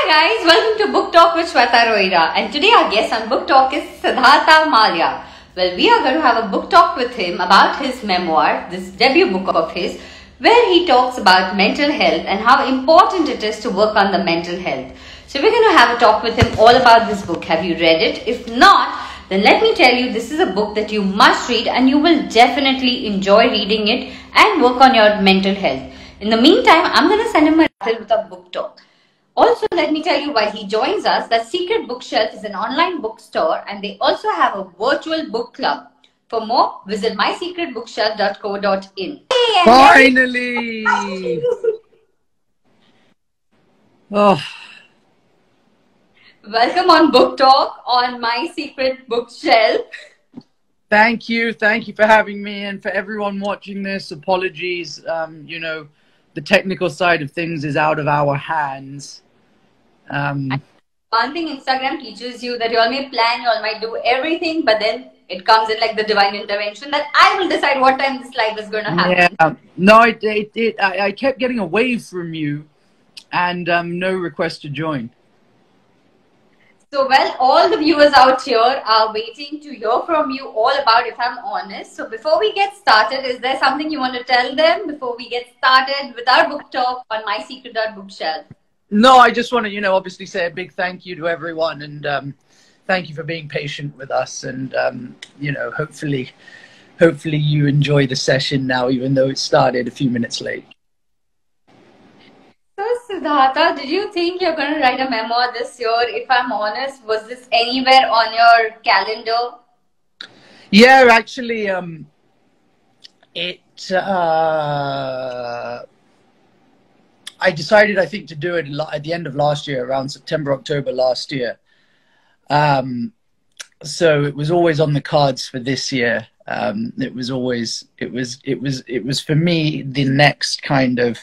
Hi guys, welcome to Book Talk with Shweta Rohira, and today our guest on Book Talk is Sidhartha Mallya. Well, we are going to have a book talk with him about his memoir, this debut book of his, where he talks about mental health and how important it is to work on the mental health. So we're going to have a talk with him all about this book. Have you read it? If not, then let me tell you, this is a book that you must read and you will definitely enjoy reading it and work on your mental health. In the meantime, I'm going to send him a letter with a book talk. Also, let me tell you while he joins us that Secret Bookshelf is an online bookstore and they also have a virtual book club. For more, visit mysecretbookshelf.co.in. Finally! Oh. Welcome on Book Talk on My Secret Bookshelf. Thank you. Thank you for having me, and for everyone watching this, apologies. You know, the technical side of things is out of our hands. One thing Instagram teaches you that you all may plan, you all might do everything, but then it comes in like the divine intervention that I will decide what time this live is going to happen. Yeah. No, I kept getting a wave from you and no request to join. So, well, all the viewers out here are waiting to hear from you all about If I'm Honest. So, before we get started, is there something you want to tell them before we get started with our book talk on mysecret.bookshelf? No, I just want to, obviously say a big thank you to everyone, and thank you for being patient with us, and, hopefully you enjoy the session now, even though it started a few minutes late. So, Sidhartha, did you think you're going to write a memoir this year? If I'm honest, was this anywhere on your calendar? Yeah, actually, I decided, I think, to do it at the end of last year, around September, October last year. So it was always on the cards for this year. It was for me the next kind of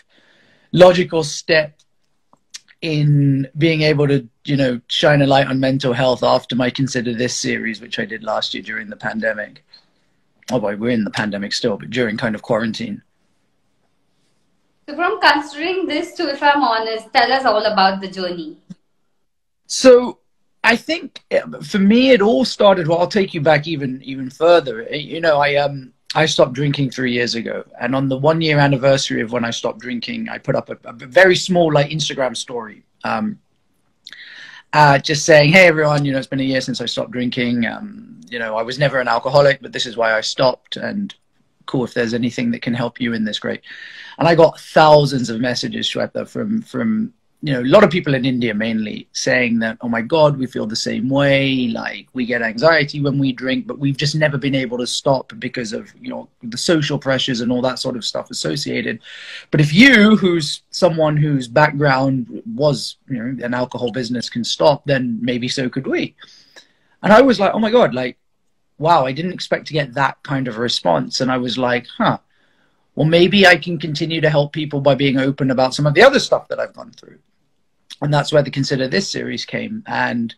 logical step in being able to, shine a light on mental health after my Consider This series, which I did last year during the pandemic. Oh boy, we're in the pandemic still, but during kind of quarantine. So from considering this to If I'm Honest, tell us all about the journey. So I think for me, it all started, well, I'll take you back even further. I stopped drinking 3 years ago. And on the 1-year anniversary of when I stopped drinking, I put up a very small Instagram story. Just saying, hey, everyone, it's been a year since I stopped drinking. I was never an alcoholic, but this is why I stopped. And cool, if there's anything that can help you in this, great. And I got thousands of messages, Shweta, from a lot of people in India mainly saying that, oh my God, we feel the same way. Like, we get anxiety when we drink, but we've just never been able to stop because of, the social pressures and all that sort of stuff associated. But if you, who's someone whose background was, an alcohol business, can stop, then maybe so could we. And I was like, oh my God, like, wow, I didn't expect to get that kind of a response. And I was like, well, maybe I can continue to help people by being open about some of the other stuff that I've gone through. And that's where the Consider This series came. And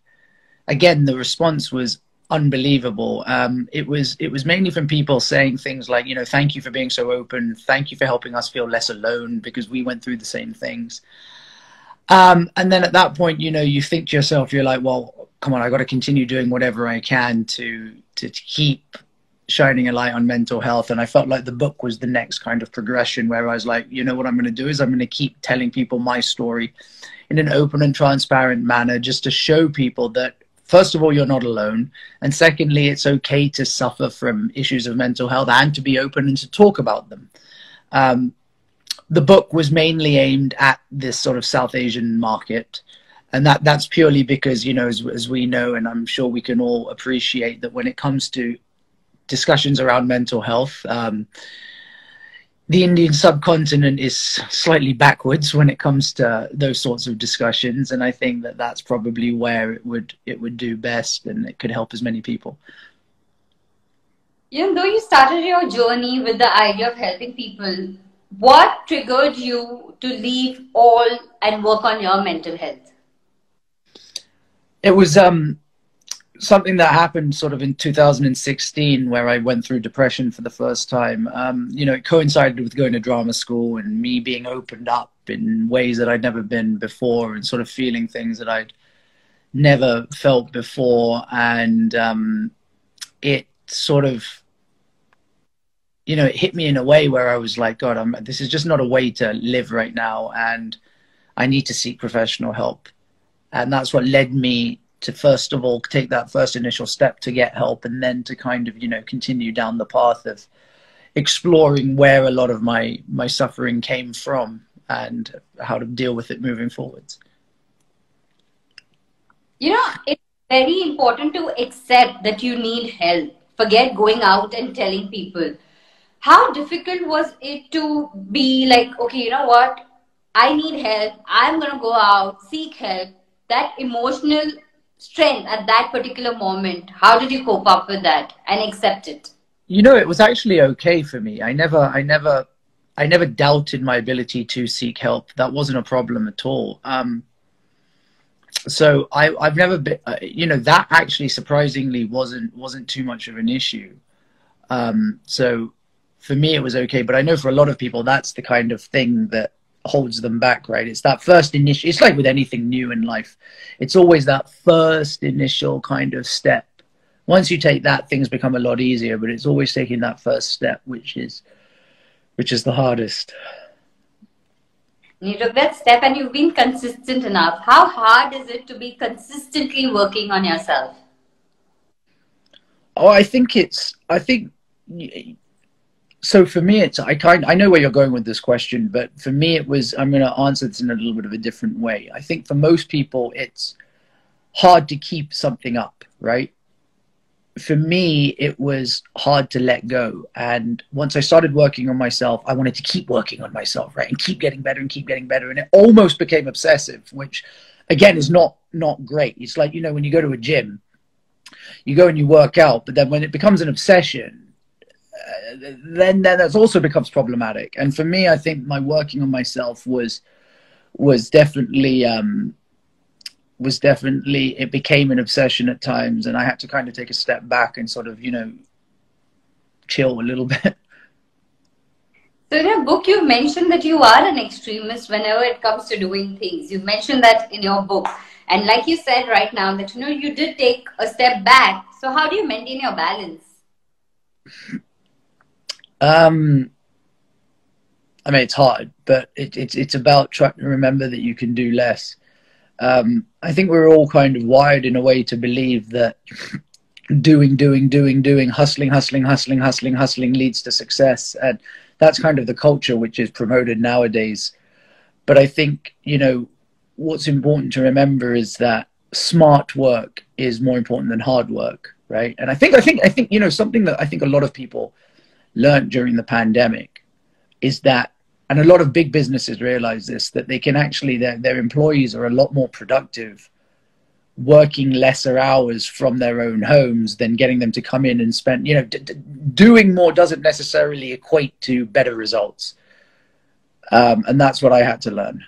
again, the response was unbelievable. It was mainly from people saying things like, thank you for being so open. Thank you for helping us feel less alone, because we went through the same things. And then at that point, you think to yourself, you're like, well, come on, I got to continue doing whatever I can to keep shining a light on mental health. And I felt like the book was the next kind of progression, where I was like, what I'm going to do is I'm going to keep telling people my story in an open and transparent manner, just to show people that, first of all, you're not alone. And secondly, it's okay to suffer from issues of mental health and to be open and to talk about them. The book was mainly aimed at this sort of South Asian market. And that's purely because, as we know, and I'm sure we can all appreciate, that when it comes to discussions around mental health, the Indian subcontinent is slightly backwards when it comes to those sorts of discussions. And I think that that's probably where it would do best, and it could help as many people. Though you started your journey with the idea of helping people, what triggered you to leave all and work on your mental health? It was something that happened sort of in 2016 where I went through depression for the first time. You know, it coincided with going to drama school and me being opened up in ways that I'd never been before, and sort of feeling things that I'd never felt before. And it sort of, you know, it hit me in a way where I was like, God, this is just not a way to live right now, and I need to seek professional help. And that's what led me to, first of all, take that first initial step to get help, and then to kind of, you know, continue down the path of exploring where a lot of my suffering came from and how to deal with it moving forwards. You know, it's very important to accept that you need help. Forget going out and telling people. How difficult was it to be like, okay, you know what? I need help. I'm going to go out, seek help. That emotional strength at that particular moment, how did you cope up with that and accept it? You know, it was actually okay for me. I never doubted my ability to seek help. That wasn't a problem at all. So I've never been, you know, that actually surprisingly wasn't too much of an issue. So for me, it was okay. But I know for a lot of people, that's the kind of thing that holds them back, right? It's that first initial, it's like with anything new in life. It's always that first initial kind of step. Once you take that, things become a lot easier, but it's always taking that first step, which is the hardest. You took that step and you've been consistent enough. How hard is it to be consistently working on yourself? Oh, I think so for me, I know where you're going with this question, but for me it was, I'm going to answer this in a little bit of a different way. I think for most people, it's hard to keep something up, right? For me, it was hard to let go. And once I started working on myself, I wanted to keep working on myself, right? And keep getting better and keep getting better. And it almost became obsessive, which again is not great. It's like, you know, when you go to a gym, you go and you work out, but then when it becomes an obsession, then that also becomes problematic. And for me, I think my working on myself was definitely it became an obsession at times, and I had to kind of take a step back and sort of, you know, chill a little bit. So in your book, you mentioned that you are an extremist whenever it comes to doing things. You mentioned that in your book. And like you said right now, that, you know, you did take a step back. So how do you maintain your balance? I mean, it's hard, but it's about trying to remember that you can do less. I think we're all kind of wired in a way to believe that doing, hustling leads to success. And that's kind of the culture which is promoted nowadays. But I think, you know, what's important to remember is that smart work is more important than hard work, right? And I think, you know, something that I think a lot of people learned during the pandemic is that, and a lot of big businesses realize this, that they can actually, their employees are a lot more productive working lesser hours from their own homes than getting them to come in and spend, you know, doing more doesn't necessarily equate to better results. And that's what I had to learn.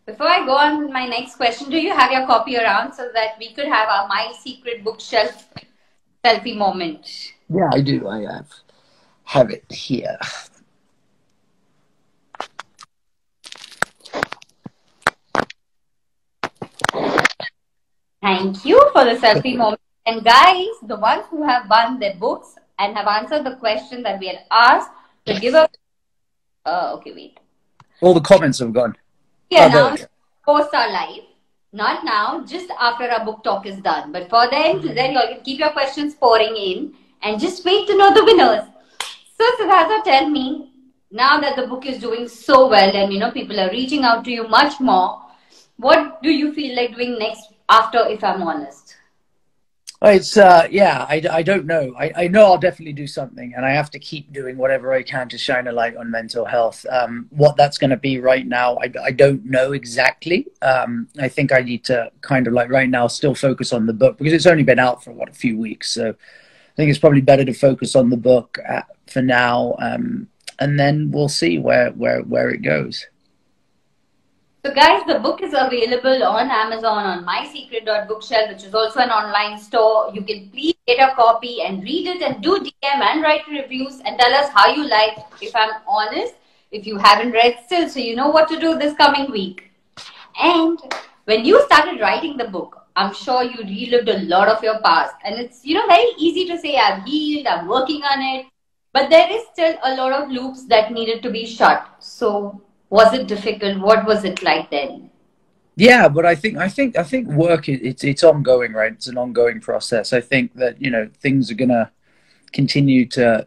Before I go on with my next question, do you have your copy around so that we could have our My Secret Bookshelf selfie moment? Yeah, I do. I have it here. Thank you for the selfie moment. And guys, the ones who have won their books and have answered the question that we had asked, to give up. Okay, wait. All the comments have gone. Yeah, now posts are live. Not now, just after our book talk is done. But for then you can keep your questions pouring in and just wait to know the winners. So Sidhartha, tell me, now that the book is doing so well and, you know, people are reaching out to you much more, what do you feel like doing next after, if I'm honest? It's, yeah, I don't know. I know I'll definitely do something, and I have to keep doing whatever I can to shine a light on mental health. What that's going to be right now, I don't know exactly. I think I need to kind of like right now still focus on the book because it's only been out for a few weeks. So I think it's probably better to focus on the book for now. And then we'll see where it goes. So guys, the book is available on Amazon on mysecret.bookshelf, which is also an online store. You can please get a copy and read it and do DM and write reviews and tell us how you liked. If I'm honest, if you haven't read still, so you know what to do this coming week. And when you started writing the book, I'm sure you relived a lot of your past. And it's, very easy to say I've healed, I'm working on it. But there is still a lot of loops that needed to be shut. So was it difficult? What was it like then? Yeah, but I think work it's ongoing, right? It's an ongoing process. I think that things are gonna continue to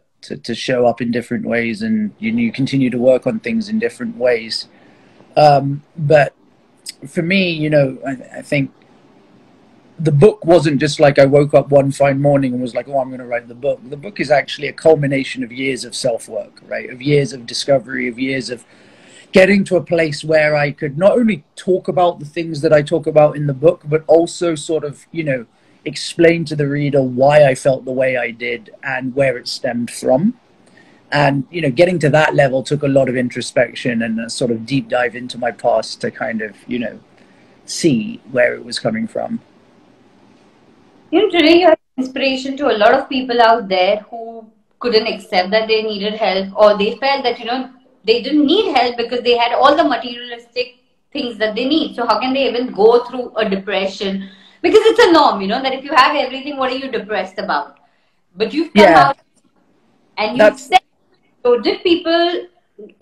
show up in different ways, and you continue to work on things in different ways. But for me, I think the book wasn't just like I woke up one fine morning and was like, oh, I'm going to write the book. The book is actually a culmination of years of self-work, right? Of years of discovery, of years of getting to a place where I could not only talk about the things that I talk about in the book, but also sort of, explain to the reader why I felt the way I did and where it stemmed from. And, getting to that level took a lot of introspection and a sort of deep dive into my past to kind of, see where it was coming from. Today you're inspiration to a lot of people out there who couldn't accept that they needed help, or they felt that, they didn't need help because they had all the materialistic things that they need. So how can they even go through a depression? Because it's a norm, that if you have everything, what are you depressed about? But you've come out and you've said, so did people,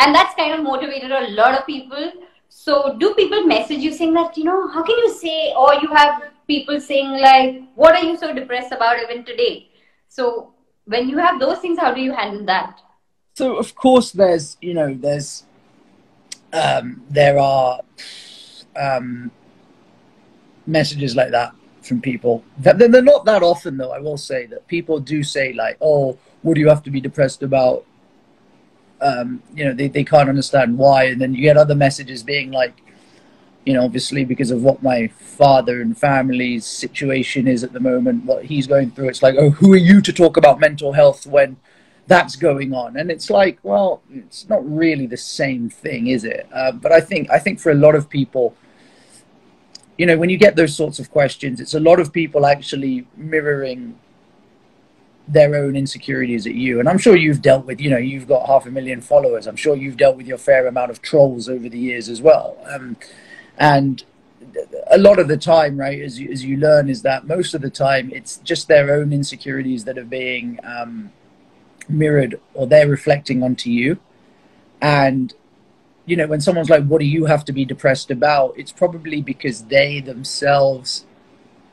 and that's kind of motivated a lot of people. So do people message you saying that, how can you say, or you have people saying like, what are you so depressed about even today? So when you have those things, how do you handle that? So of course there are messages like that from people. They're not that often though. I will say that people do say like, oh, what do you have to be depressed about? They can't understand why. And then you get other messages being like, obviously because of what my father and family's situation is at the moment, what he's going through, it's like, oh, who are you to talk about mental health when that's going on? And it's like, well, it's not really the same thing, is it? But I think for a lot of people, when you get those sorts of questions, it's a lot of people actually mirroring their own insecurities at you. And I'm sure you've dealt with, you've got 500,000 followers. I'm sure you've dealt with your fair amount of trolls over the years as well. And a lot of the time, right, as you learn, is that most of the time it's just their own insecurities that are being mirrored, or they're reflecting onto you. And when someone's like, what do you have to be depressed about? It's probably because they themselves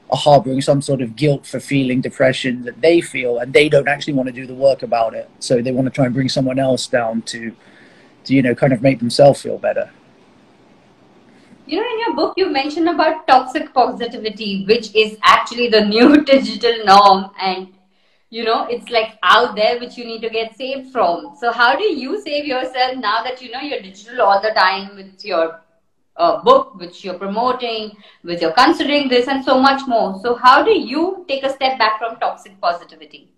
are harboring some sort of guilt for feeling depression that they feel, and they don't actually want to do the work about it. So they want to try and bring someone else down to kind of make themselves feel better. In your book, you mentioned about toxic positivity, which is actually the new digital norm. And, it's like out there, which you need to get saved from. So how do you save yourself now that, you're digital all the time with your book, which you're promoting, with you're considering this and so much more? So how do you take a step back from toxic positivity?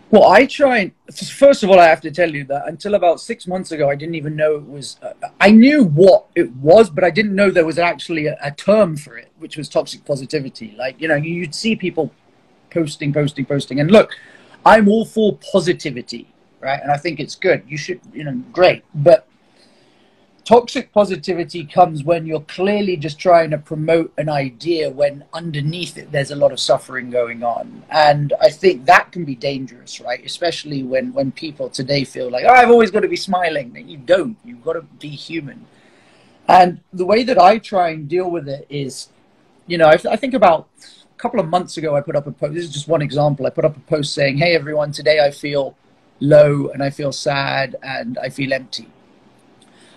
Well, I try. First of all, I have to tell you that until about 6 months ago, I didn't even know it was. I knew what it was, but I didn't know there was actually a term for it, which was toxic positivity. Like, you'd see people posting. And look, I'm all for positivity, right? And I think it's good. You should, great. But toxic positivity comes when you're clearly just trying to promote an idea when underneath it there's a lot of suffering going on. And I think that can be dangerous, right? Especially when people today feel like, oh, I've always got to be smiling. You don't. You've got to be human. And the way that I try and deal with it is, I think about a couple of months ago, I put up a post. This is just one example. I put up a post saying, hey, everyone, today I feel low and I feel sad and I feel empty.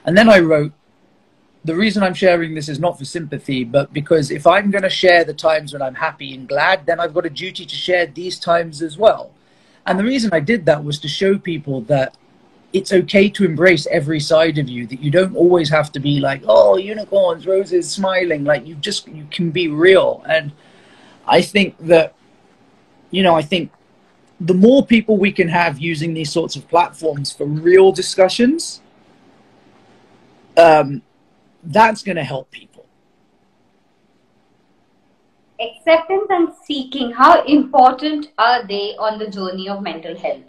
And then I wrote, the reason I'm sharing this is not for sympathy, but because if I'm going to share the times when I'm happy and glad, then I've got a duty to share these times as well. And the reason I did that was to show people that it's okay to embrace every side of you, that you don't always have to be like, oh, unicorns, roses, smiling. Like, you can be real. And I think that, I think the more people we can have using these sorts of platforms for real discussions, that's going to help people. Acceptance and seeking, how important are they on the journey of mental health?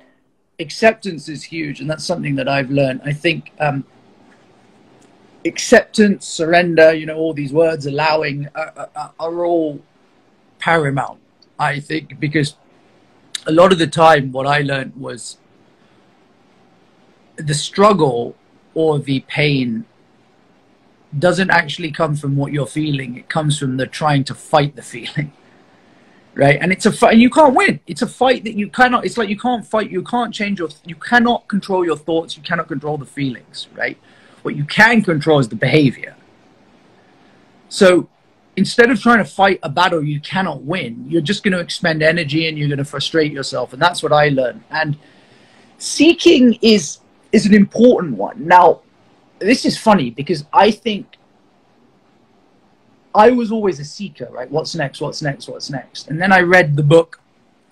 Acceptance is huge, and that's something that I've learned. I think acceptance, surrender, you know, all these words, allowing, are all paramount, I think, because a lot of the time what I learned was the struggle or the pain doesn't actually come from what you're feeling. It comes from the trying to fight the feeling, right? And it's a fight, and you can't win. It's a fight that you cannot, it's like you can't fight, you can't change your, you cannot control your thoughts, you cannot control the feelings, right? What you can control is the behavior. So instead of trying to fight a battle you cannot win, you're just going to expend energy and you're going to frustrate yourself. And that's what I learned. And seeking is an important one. Now, this is funny because I think I was always a seeker, right? What's next? What's next? What's next? And then I read the book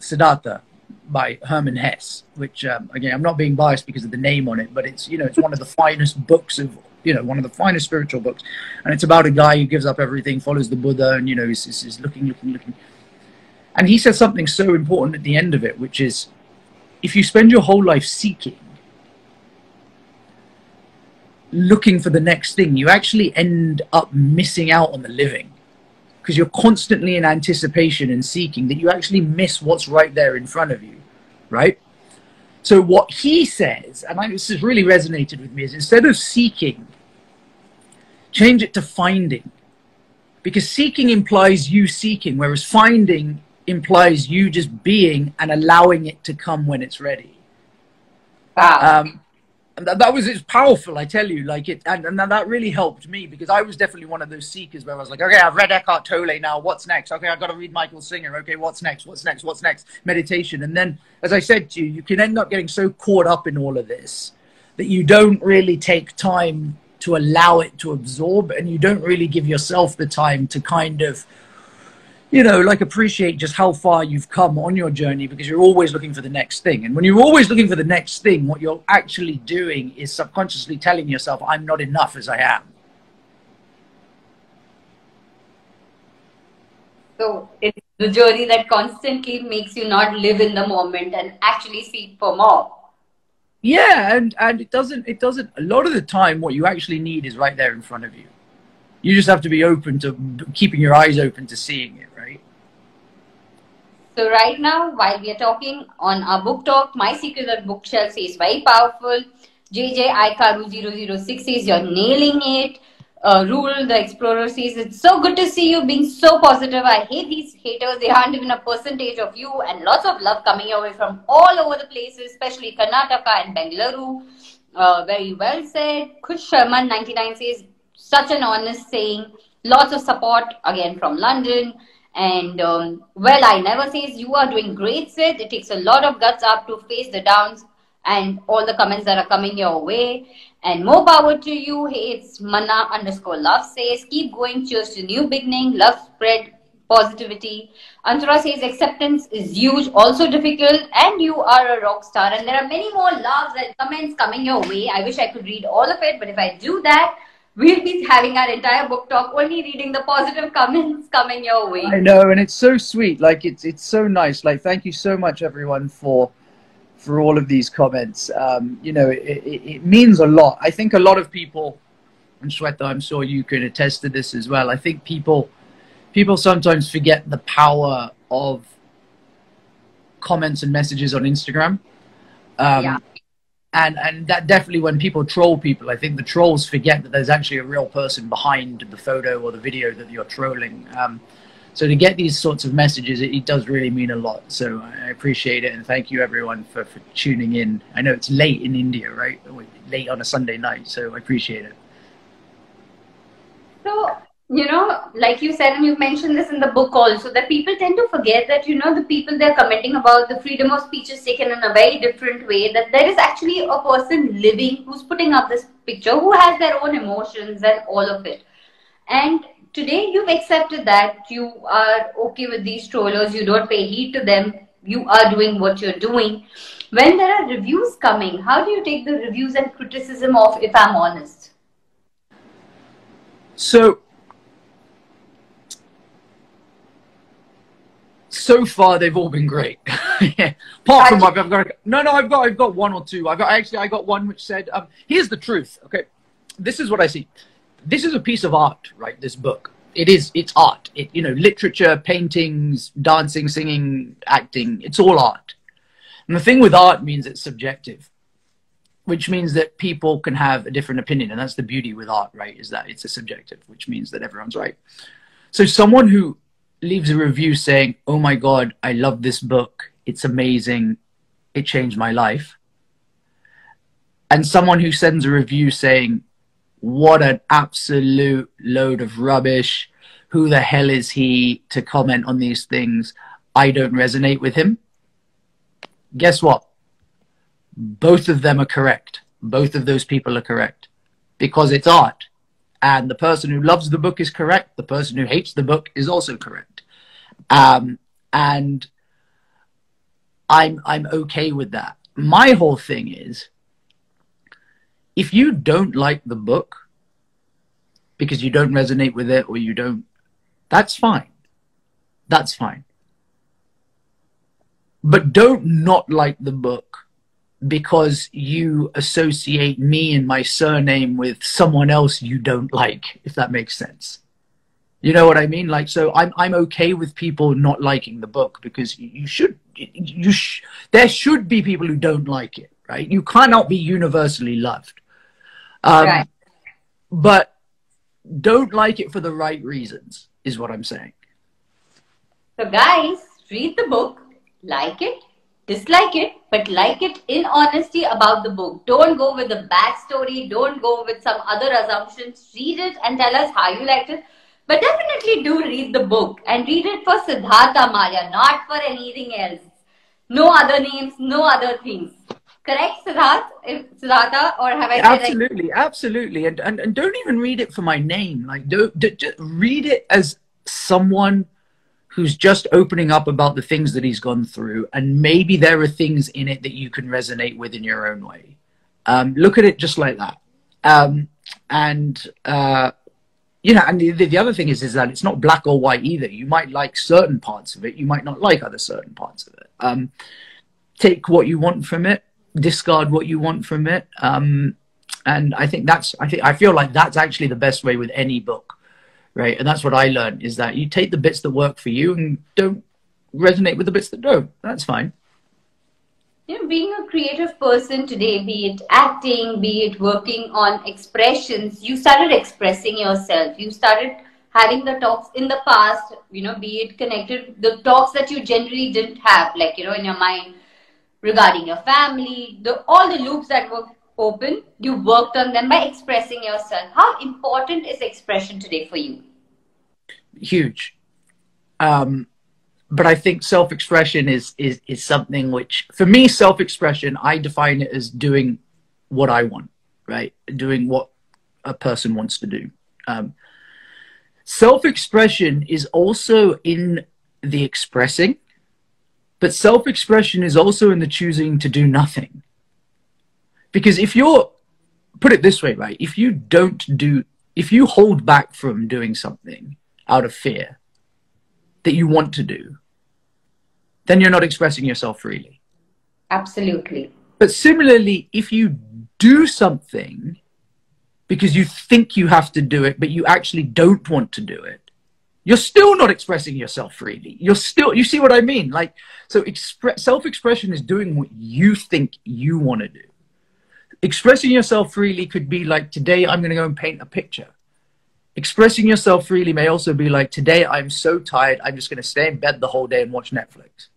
Sidhartha by Hermann Hesse, which again, I'm not being biased because of the name on it, but it's, you know, it's one of the finest books of, you know, one of the finest spiritual books. And it's about a guy who gives up everything, follows the Buddha, and, you know, is looking. And he says something so important at the end of it, which is, if you spend your whole life seeking, looking for the next thing, you actually end up missing out on the living, because you're constantly in anticipation and seeking that you actually miss what's right there in front of you, right? So what he says, and this has really resonated with me, is instead of seeking, change it to finding. Because seeking implies you seeking, whereas finding implies you just being and allowing it to come when it's ready. Wow. And that was, it's powerful, I tell you, like it, and that really helped me, because I was definitely one of those seekers where I was like, okay, I've read Eckhart Tolle, now what's next? Okay, I've got to read Michael Singer. Okay, what's next? What's next? What's next? Meditation. And then, as I said to you, you can end up getting so caught up in all of this that you don't really take time to allow it to absorb, and you don't really give yourself the time to kind of, you know, like appreciate just how far you've come on your journey, because you're always looking for the next thing. And when you're always looking for the next thing, what you're actually doing is subconsciously telling yourself, I'm not enough as I am. So it's the journey that constantly makes you not live in the moment and actually seek for more. Yeah, and it doesn't, a lot of the time what you actually need is right there in front of you. You just have to be open to keeping your eyes open to seeing it, right? So right now, while we are talking on our book talk, My Secret at Bookshelf says very powerful. JJ Aikaru006 says you're nailing it. Rule the Explorer says it's so good to see you being so positive. I hate these haters. They aren't even a percentage of you. And lots of love coming your way from all over the places, especially Karnataka and Bengaluru. Very well said. Kush Sharman 99 says, such an honest saying. Lots of support again from London. And well, I never says you are doing great, Sid. It takes a lot of guts up to face the downs and all the comments that are coming your way. And more power to you. Hey, it's Mana_love says, keep going. Cheers to new beginning. Love spread positivity. Antura says acceptance is huge, also difficult, and you are a rock star. And there are many more loves and comments coming your way. I wish I could read all of it, but if I do that, we'll be having our entire book talk only reading the positive comments coming your way. I know, and it's so sweet. Like it's so nice. Like, thank you so much, everyone, for all of these comments. You know, it means a lot. I think a lot of people, and Shweta, I'm sure you can attest to this as well. I think people sometimes forget the power of comments and messages on Instagram. Yeah. And that definitely, when people troll people, I think the trolls forget that there's actually a real person behind the photo or the video that you're trolling. So to get these sorts of messages, it does really mean a lot. So I appreciate it, and thank you everyone for tuning in. I know it's late in India, right? Late on a Sunday night, so I appreciate it. So, you know, like you said, and you've mentioned this in the book also, that people tend to forget that, you know, the people they're commenting about, the freedom of speech is taken in a very different way, that there is actually a person living who's putting up this picture, who has their own emotions and all of it. And today you've accepted that you are okay with these trollers, you don't pay heed to them, you are doing what you're doing. When there are reviews coming, how do you take the reviews and criticism of, if I'm honest? So far they've all been great. Yeah. Apart from I've got one or two. I got one which said, here's the truth. Okay, this is what I see. This is a piece of art, right? This book. It's art. Literature, paintings, dancing, singing, acting. It's all art. And the thing with art means it's subjective, which means that people can have a different opinion. And that's the beauty with art, right? Is that it's a subjective, which means that everyone's right. So someone who leaves a review saying, oh my God, I love this book. It's amazing. It changed my life. And someone who sends a review saying, what an absolute load of rubbish. Who the hell is he to comment on these things? I don't resonate with him. Guess what? Both of them are correct. Both of those people are correct because it's art. And the person who loves the book is correct. The person who hates the book is also correct. And I'm okay with that. My whole thing is, if you don't like the book because you don't resonate with it or you don't, that's fine. That's fine. But don't not like the book because you associate me and my surname with someone else you don't like, if that makes sense. You know what I mean? Like, so I'm okay with people not liking the book because there should be people who don't like it, right? You cannot be universally loved. Right. But don't like it for the right reasons, is what I'm saying. So guys, read the book, like it, dislike it, but like it in honesty about the book. Don't go with the backstory. Don't go with some other assumptions. Read it and tell us how you liked it. But definitely do read the book and read it for Sidhartha Mallya, not for anything else. No other names, no other things. Correct, Sidhartha, or have I said absolutely, right? Absolutely, and don't even read it for my name. Like, don't read it as someone who's just opening up about the things that he's gone through, and maybe there are things in it that you can resonate with in your own way. Look at it just like that, and the other thing is that it's not black or white either. You might like certain parts of it, you might not like other certain parts of it. Take what you want from it, discard what you want from it, and I feel like that's actually the best way with any book, right? And that's what I learned, is that you take the bits that work for you and don't resonate with the bits that don't. That's fine. Being a creative person today, be it acting, be it working on expressions, you started expressing yourself. You started having the talks in the past, be it connected, the talks that you generally didn't have, like, in your mind regarding your family, all the loops that were open, you worked on them by expressing yourself. How important is expression today for you? Huge. But I think self-expression is something which, for me, self-expression, I define it as doing what I want, right? Doing what a person wants to do. Self-expression is also in the expressing, but self-expression is also in the choosing to do nothing. Because if you're, put it this way, right? If you hold back from doing something out of fear that you want to do, then you're not expressing yourself freely. Absolutely. But similarly, if you do something because you think you have to do it, but you actually don't want to do it, you're still not expressing yourself freely. You see what I mean? Like, so self-expression is doing what you think you want to do. Expressing yourself freely could be like, today I'm going to go and paint a picture. Expressing yourself freely may also be like, today I'm so tired, I'm just going to stay in bed the whole day and watch Netflix.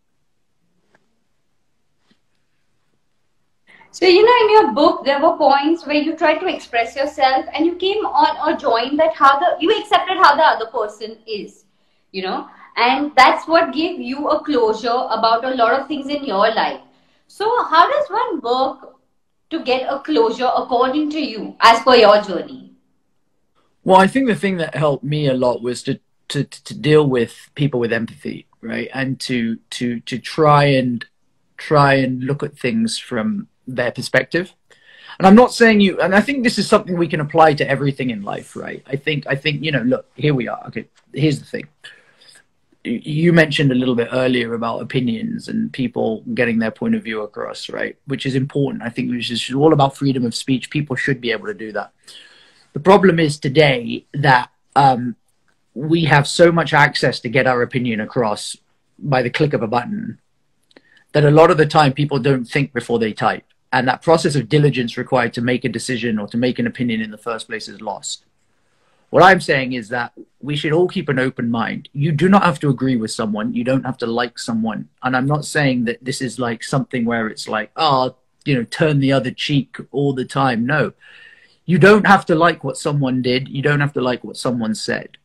So, in your book, there were points where you tried to express yourself and you came on a joint that you accepted how the other person is, and that's what gave you a closure about a lot of things in your life. So how does one work to get a closure according to you, as per your journey? Well, I think the thing that helped me a lot was to deal with people with empathy, right? And to try and look at things from their perspective. And I'm not saying you, and I think this is something we can apply to everything in life, right? I think, you know, look, here we are. Okay, here's the thing. You mentioned a little bit earlier about opinions and people getting their point of view across, right? Which is important. I think which is all about freedom of speech. People should be able to do that. The problem is today that we have so much access to get our opinion across by the click of a button that a lot of the time people don't think before they type. And that process of diligence required to make a decision or to make an opinion in the first place is lost. What I'm saying is that we should all keep an open mind. You do not have to agree with someone. You don't have to like someone. And I'm not saying that this is like something where it's like, oh, you know, turn the other cheek all the time. No, you don't have to like what someone did. You don't have to like what someone said.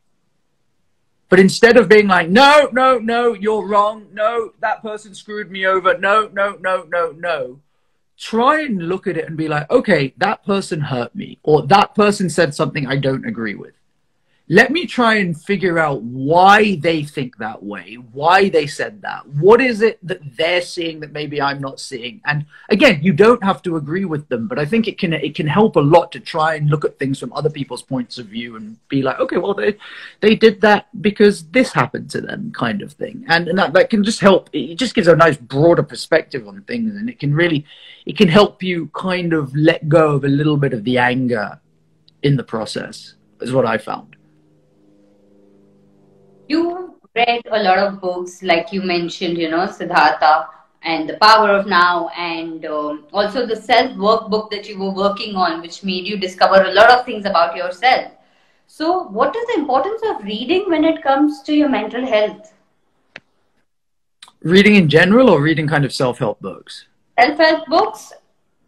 But instead of being like, no, no, no, you're wrong. No, that person screwed me over. No, no, no, no, no. Try and look at it and be like, okay, that person hurt me, or that person said something I don't agree with. Let me try and figure out why they think that way, why they said that. What is it that they're seeing that maybe I'm not seeing? And again, you don't have to agree with them, but I think it can help a lot to try and look at things from other people's points of view and be like, okay, well, they did that because this happened to them, kind of thing. And that can just help. It just gives a nice broader perspective on things, and it can help you kind of let go of a little bit of the anger in the process, is what I found. You read a lot of books, like you mentioned, you know, Siddhartha and The Power of Now, and also the self-work book that you were working on, which made you discover a lot of things about yourself. So what is the importance of reading when it comes to your mental health? Reading in general, or reading kind of self-help books? Self-help books,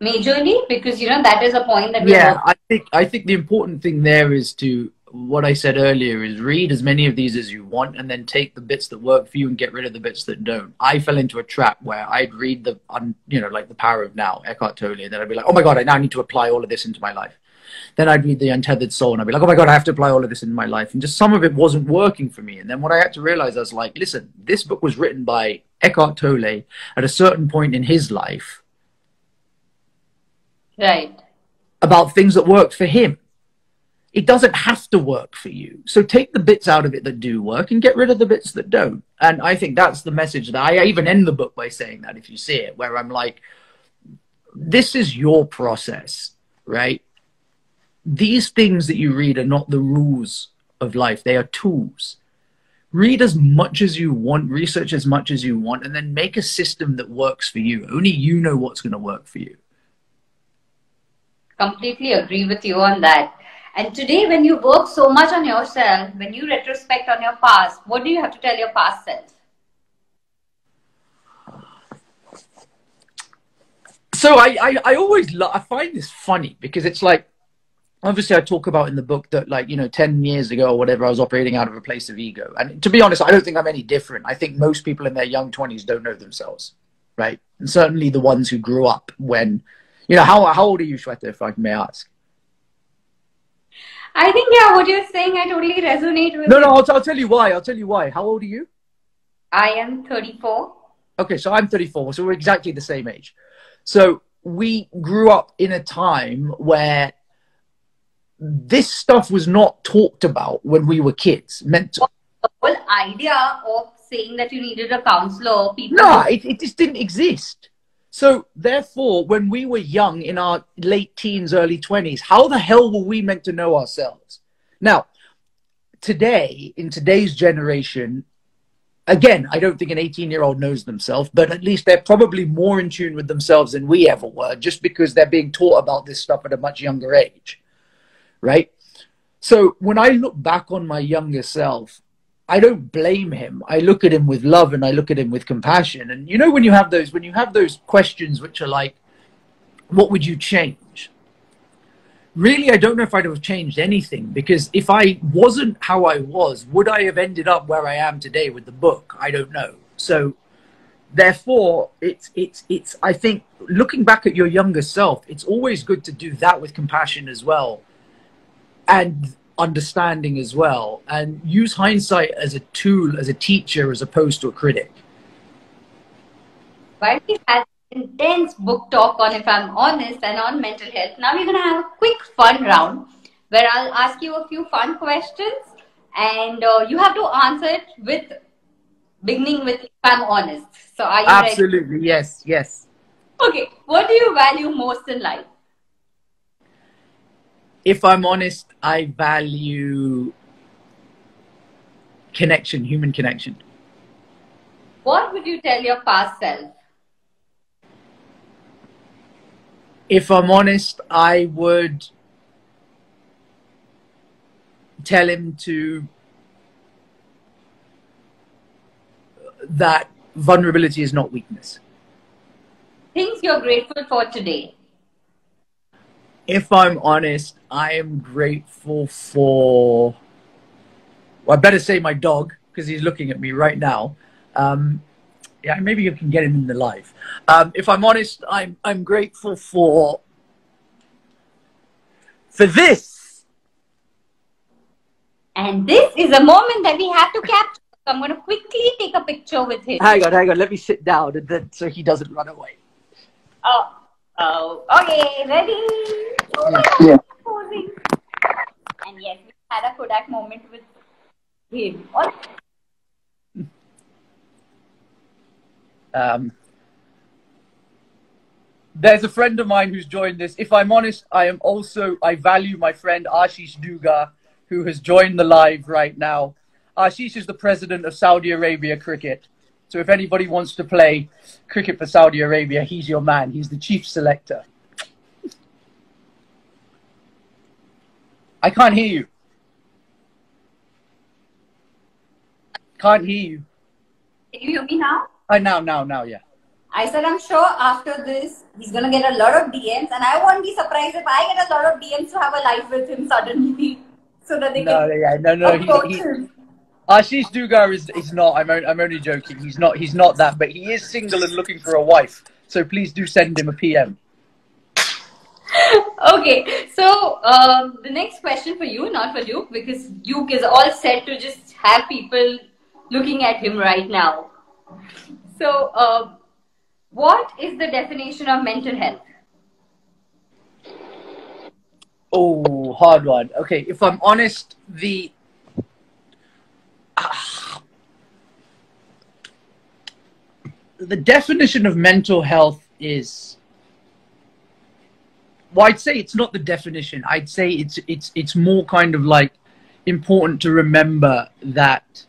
majorly, because, you know, that is a point that I think the important thing there is to, what I said earlier, is read as many of these as you want and then take the bits that work for you and get rid of the bits that don't. I fell into a trap where I'd read the, you know, like The Power of Now, Eckhart Tolle, and then I'd be like, oh my God, I now need to apply all of this into my life. Then I'd read The Untethered Soul and I'd be like, oh my God, I have to apply all of this into my life. And just some of it wasn't working for me. And then what I had to realize, I was like, listen, this book was written by Eckhart Tolle at a certain point in his life. Right. About things that worked for him. It doesn't have to work for you. So take the bits out of it that do work and get rid of the bits that don't. And I think that's the message that I even end the book by saying that, if you see it, where I'm like, this is your process, right? These things that you read are not the rules of life. They are tools. Read as much as you want, research as much as you want, and then make a system that works for you. Only you know what's going to work for you. Completely agree with you on that. And today, when you work so much on yourself, when you retrospect on your past, what do you have to tell your past self? So I always I find this funny, because it's like, obviously I talk about in the book that, like, you know, 10 years ago or whatever, I was operating out of a place of ego. And to be honest, I don't think I'm any different. I think most people in their young 20s don't know themselves, right? And certainly the ones who grew up when, you know, how old are you, Shweta, if I may ask? I think, yeah, what you're saying, I totally resonate with. No, I'll tell you why. I'll tell you why. How old are you? I am 34. Okay, so I'm 34, so we're exactly the same age. So we grew up in a time where this stuff was not talked about when we were kids. The whole idea of saying that you needed a counselor, people... No, it just didn't exist. So therefore, when we were young, in our late teens, early 20s, how the hell were we meant to know ourselves? Now, today, in today's generation, again, I don't think an 18-year-old knows themselves, but at least they're probably more in tune with themselves than we ever were, just because they're being taught about this stuff at a much younger age, right? So when I look back on my younger self, I don't blame him. I look at him with love and I look at him with compassion. And you know, when you have those questions which are like, what would you change? Really, I don't know if I'd have changed anything, because if I wasn't how I was, would I have ended up where I am today with the book? I don't know. So therefore, it's I think, looking back at your younger self, it's always good to do that with compassion as well, and understanding as well, and use hindsight as a tool, as a teacher, as opposed to a critic. Why do you have intense book talk on If I'm Honest and on mental health. Now we're going to have a quick fun round where I'll ask you a few fun questions and you have to answer it with beginning with If I'm Honest. So are you ready? Absolutely, yes, yes. Okay, what do you value most in life? If I'm honest, I value connection, human connection. What would you tell your past self? If I'm honest, I would tell him that vulnerability is not weakness. Things you're grateful for today. If I'm honest, I am grateful for, well, I better say my dog, because he's looking at me right now. Yeah, maybe you can get him in the live. If I'm honest, I'm grateful for this. And this is a moment that we have to capture. So I'm going to quickly take a picture with him. Hang on. Let me sit down and then so he doesn't run away. Oh, okay, ready? Oh my God, Yeah. posing. And yes, we had a Kodak moment with him. There's a friend of mine who's joined this. If I'm honest, I value my friend Ashish Dugar, who has joined the live right now. Ashish is the president of Saudi Arabia Cricket. So if anybody wants to play cricket for Saudi Arabia, he's your man. He's the chief selector. I can't hear you. Can't hear you. Can you hear me now? Now, yeah. I said, I'm sure after this, he's going to get a lot of DMs. And I won't be surprised if I get a lot of DMs to have a live with him suddenly. So that they can approach him. Ashish Dugar is not. I'm only joking. He's not that. But he is single and looking for a wife. So please do send him a PM. Okay. So the next question for you, not for Duke, because Duke is all set to just have people looking at him right now. So what is the definition of mental health? Oh, hard one. Okay, if I'm honest, the definition of mental health is, well, I'd say it's not the definition. I'd say it's more kind of like important to remember that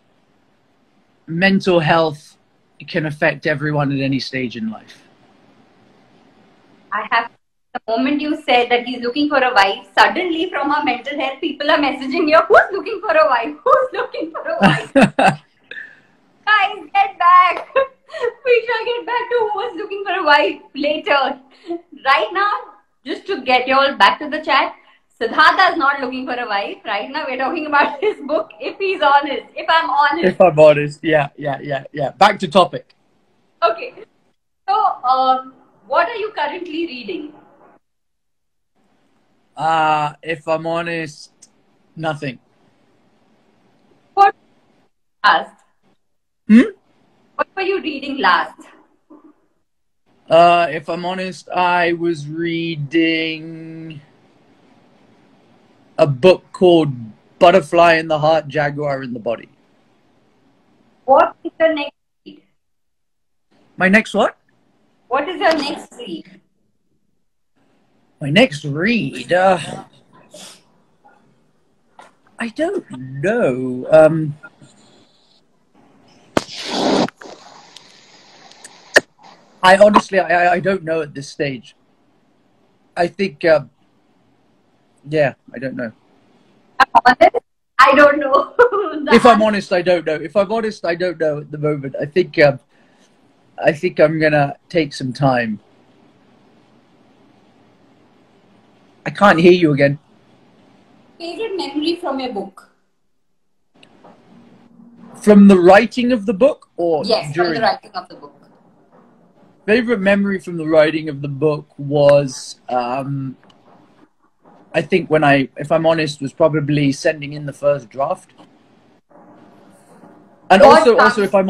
mental health can affect everyone at any stage in life. I have, the moment you said that he's looking for a wife, suddenly from our mental health, people are messaging you, who's looking for a wife? Who's looking for a wife? Guys, get back. We shall get back to who's looking for a wife later. Right now, just to get you all back to the chat, Sidhartha is not looking for a wife. Right now, we're talking about his book, If He's Honest. If I'm honest. If I'm honest, yeah. Back to topic. Okay. So, what are you currently reading? If I'm honest, nothing. What last? What were you reading last? If I'm honest, I was reading a book called Butterfly in the Heart, Jaguar in the Body. What is your next read? My next what? What is your next read? My next read? I don't know. I honestly, I don't know at this stage. I think, yeah, I don't know. I don't know. If I'm honest, I don't know. If I'm honest, I don't know at the moment. I think I'm gonna take some time. I can't hear you again. Favorite memory from your book? From the writing of the book, or yes, during? From the writing of the book. Favorite memory from the writing of the book was, I think when, if I'm honest, was probably sending in the first draft. What is your next read? My next read? If I'm honest, I don't know. If I'm honest, I don't know at the moment. I think I'm gonna take some time. I can't hear you again. From the writing of the book, or during? Favorite memory from the writing of the book was, I think when if I'm honest, was probably sending in the first draft. And What also, comes, if I'm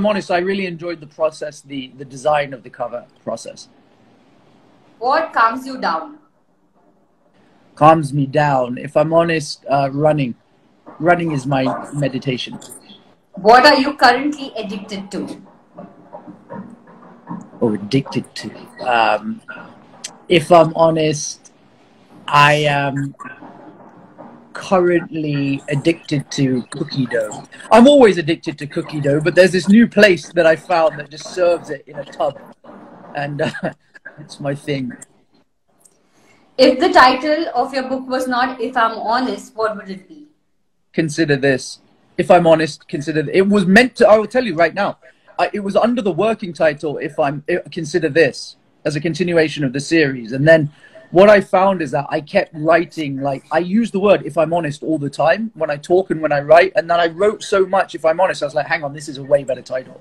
honest, I really enjoyed the process, the design of the cover process. what calms you down? Calms me down. If I'm honest, running. Running is my meditation. What are you currently addicted to? Or addicted to. If I'm honest, I am currently addicted to cookie dough. I'm always addicted to cookie dough, but there's this new place that I found that just serves it in a tub, and it's my thing. If the title of your book was not If I'm Honest, what would it be? Consider this. If I'm honest, consider it was meant to. I will tell you right now. It was under the working title. Consider this as a continuation of the series, and then what I found is that I kept writing, like, I use the word if I'm honest all the time when I talk and when I write, and then I wrote so much if I'm honest, I was like, hang on, this is a way better title.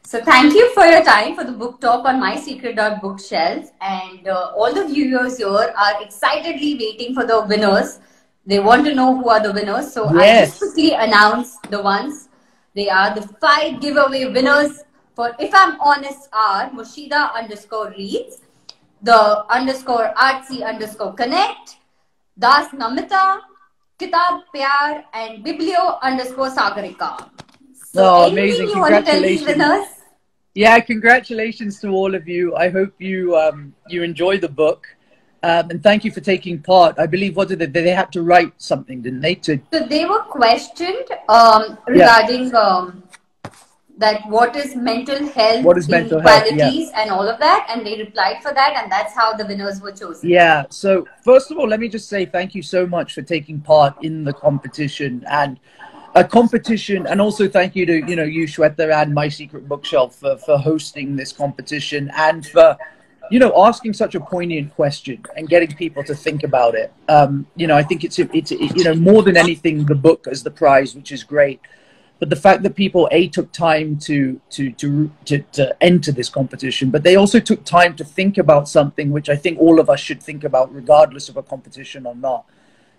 So thank you for your time for the book talk on My Secret Bookshelf, and all the viewers here are excitedly waiting for the winners. They want to know who are the winners, so Yes. I just quickly announce the ones. They are the 5 giveaway winners for If I'm Honest are Mushida_reads, the _artsy_connect, Das Namita, Kitab Pyar, and Biblio_Sagarika. So Oh, anything amazing. you want to tell these winners? Yeah, congratulations to all of you. I hope you you enjoy the book. And thank you for taking part. I believe, what did they had to write something, didn't they? So they were questioned regarding that what is mental health What is mental health? Yeah. inequalities and all of that, and they replied for that, and that's how the winners were chosen. Yeah. So first of all, let me just say thank you so much for taking part in the competition, and also thank you to you, Shweta, and My Secret Bookshelf for hosting this competition, and for asking such a poignant question and getting people to think about it. I think it's more than anything, the book as the prize, which is great. But the fact that people took time to enter this competition, but they also took time to think about something which I think all of us should think about, regardless of a competition or not.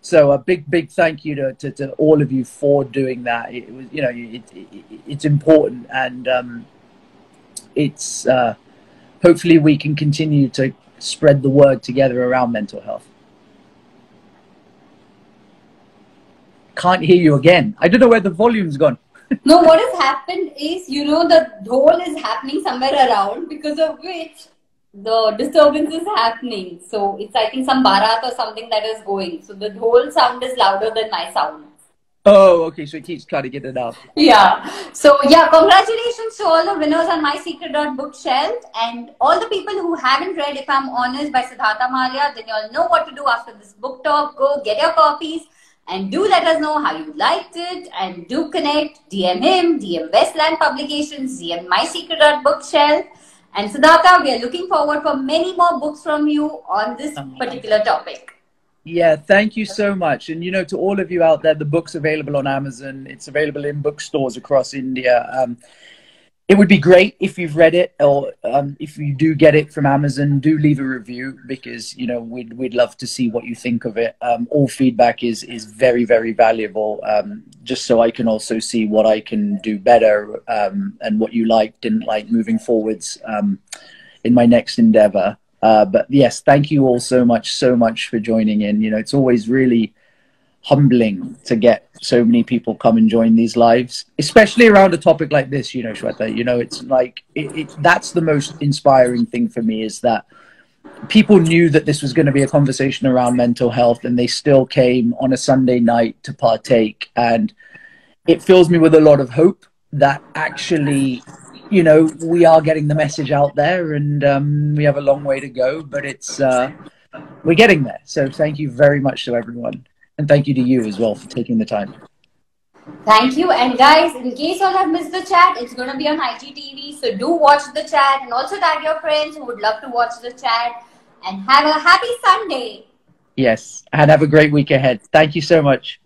So a big thank you to all of you for doing that. It was it's important, and it's hopefully we can continue to spread the word together around mental health. Can't hear you again. I don't know where the volume's gone. No, what has happened is, the dhol is happening somewhere around, because of which the disturbance is happening. So it's, I think, some barat or something that is going. So the dhol sound is louder than my sound. Oh, okay. So it keeps trying to get it out. Yeah. So yeah, congratulations to all the winners on My Secret Bookshelf, and all the people who haven't read If I'm Honest by Sidhartha Mallya. Then you all know what to do after this book talk. Go get your copies. And do let us know how you liked it, and do connect, DM him, DM Westland Publications, DM My Secret Bookshelf. And Sidhartha, we are looking forward for many more books from you on this particular topic. Yeah, thank you so much. And to all of you out there, the book's available on Amazon. It's available in bookstores across India. It would be great if you've read it, or if you do get it from Amazon, do leave a review, because we'd love to see what you think of it. All feedback is very, very valuable, just so I can also see what I can do better, and what you didn't like moving forwards in my next endeavor. But yes, thank you all so much for joining in. It's always really humbling to get so many people come and join these lives, especially around a topic like this, Shweta. It's like, that's the most inspiring thing for me, is that people knew that this was going to be a conversation around mental health, and they still came on a Sunday night to partake. And it fills me with a lot of hope that actually, we are getting the message out there, and we have a long way to go, but we're getting there. So thank you very much to everyone. And thank you to you as well for taking the time. Thank you. And guys, in case you all have missed the chat, it's going to be on IGTV. So do watch the chat, and also tag your friends who would love to watch the chat. And have a happy Sunday. Yes. And have a great week ahead. Thank you so much.